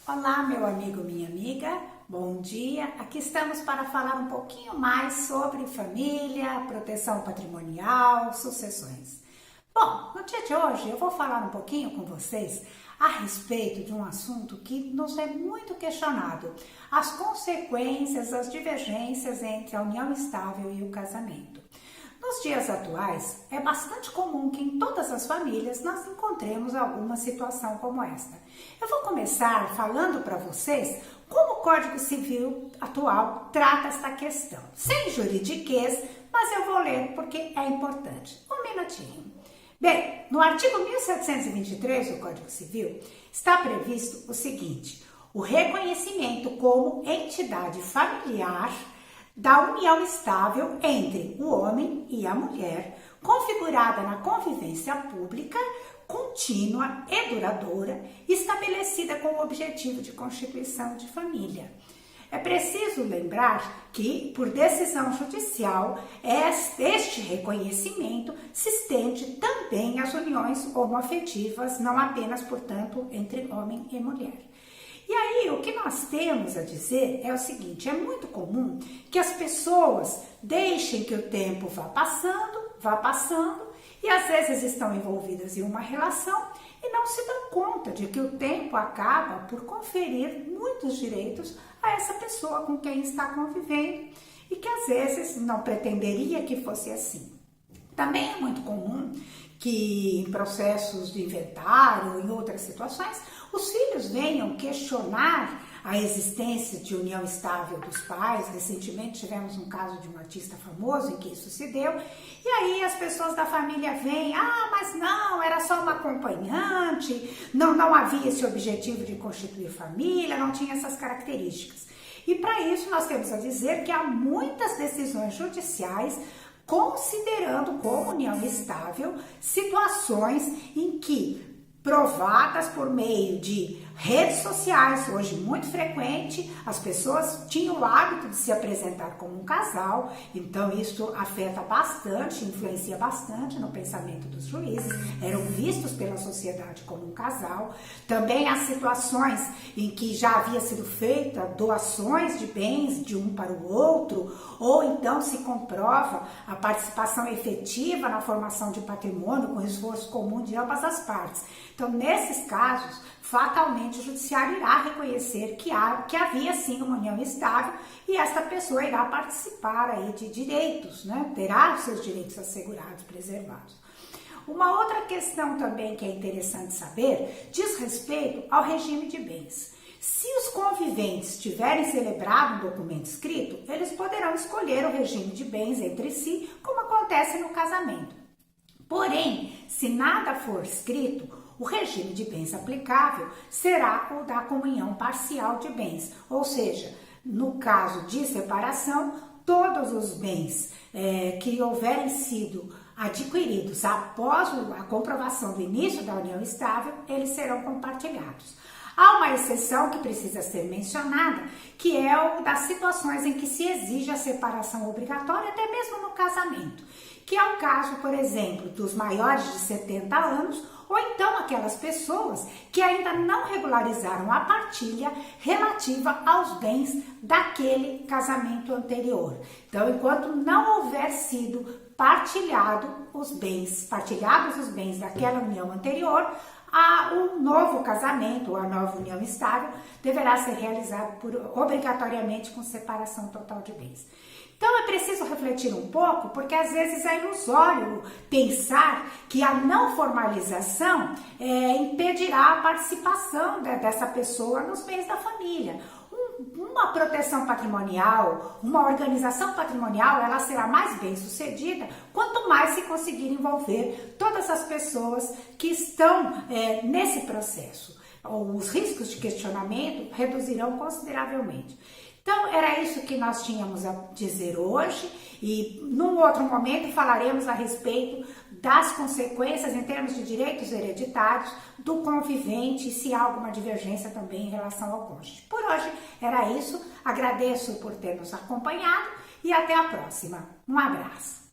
Olá, meu amigo, minha amiga, bom dia. Aqui estamos para falar um pouquinho mais sobre família, proteção patrimonial, sucessões. Bom, no dia de hoje eu vou falar um pouquinho com vocês a respeito de um assunto que nos é muito questionado: as consequências, as divergências entre a união estável e o casamento. Nos dias atuais, é bastante comum que em todas as famílias nós encontremos alguma situação como esta. Eu vou começar falando para vocês como o Código Civil atual trata esta questão. Sem juridiquês, mas eu vou ler porque é importante. Um minutinho. Bem, no artigo 1723 do Código Civil está previsto o seguinte: o reconhecimento como entidade familiar da união estável entre o homem e a mulher, configurada na convivência pública, contínua e duradoura, estabelecida com o objetivo de constituição de família. É preciso lembrar que, por decisão judicial, este reconhecimento se estende também às uniões homoafetivas, não apenas, portanto, entre homem e mulher. E aí, o que nós temos a dizer é o seguinte: é muito comum que as pessoas deixem que o tempo vá passando, e às vezes estão envolvidas em uma relação e não se dão conta de que o tempo acaba por conferir muitos direitos a essa pessoa com quem está convivendo e que às vezes não pretenderia que fosse assim. Também é muito comum que em processos de inventário ou em outras situações, os filhos venham questionar a existência de união estável dos pais. Recentemente tivemos um caso de um artista famoso em que isso se deu, e aí as pessoas da família vêm: mas não, era só uma acompanhante, não havia esse objetivo de constituir família, não tinha essas características. E para isso nós temos a dizer que há muitas decisões judiciais considerando como união estável situações em que, provadas por meio de redes sociais, hoje muito frequente, as pessoas tinham o hábito de se apresentar como um casal, então isso afeta bastante, influencia bastante no pensamento dos juízes, eram vistos pela sociedade como um casal. Também há situações em que já havia sido feita doações de bens de um para o outro, ou então se comprova a participação efetiva na formação de patrimônio com esforço comum de ambas as partes. Então, nesses casos, fatalmente o judiciário irá reconhecer que havia sim uma união estável e esta pessoa irá participar aí de direitos, né? Terá os seus direitos assegurados, preservados. Uma outra questão também que é interessante saber diz respeito ao regime de bens. Se os conviventes tiverem celebrado um documento escrito, eles poderão escolher o regime de bens entre si, como acontece no casamento. Porém, se nada for escrito, o regime de bens aplicável será o da comunhão parcial de bens, ou seja, no caso de separação, todos os bens que houverem sido adquiridos após a comprovação do início da união estável, eles serão compartilhados. Há uma exceção que precisa ser mencionada, que é o das situações em que se exige a separação obrigatória, até mesmo no casamento, que é o caso, por exemplo, dos maiores de 70 anos, ou então aquelas pessoas que ainda não regularizaram a partilha relativa aos bens daquele casamento anterior. Então, enquanto não houver sido partilhados os bens daquela união anterior, o novo casamento ou a nova união estável deverá ser realizado obrigatoriamente com separação total de bens. Então é preciso refletir um pouco, porque às vezes é ilusório pensar que a não formalização impedirá a participação dessa pessoa nos bens da família. Uma proteção patrimonial, uma organização patrimonial, ela será mais bem sucedida quanto mais se conseguir envolver todas as pessoas que estão nesse processo. Os riscos de questionamento reduzirão consideravelmente. Então, era isso que nós tínhamos a dizer hoje, e num outro momento falaremos a respeito das consequências em termos de direitos hereditários do convivente e se há alguma divergência também em relação ao cônjuge. Por hoje era isso, agradeço por ter nos acompanhado e até a próxima. Um abraço.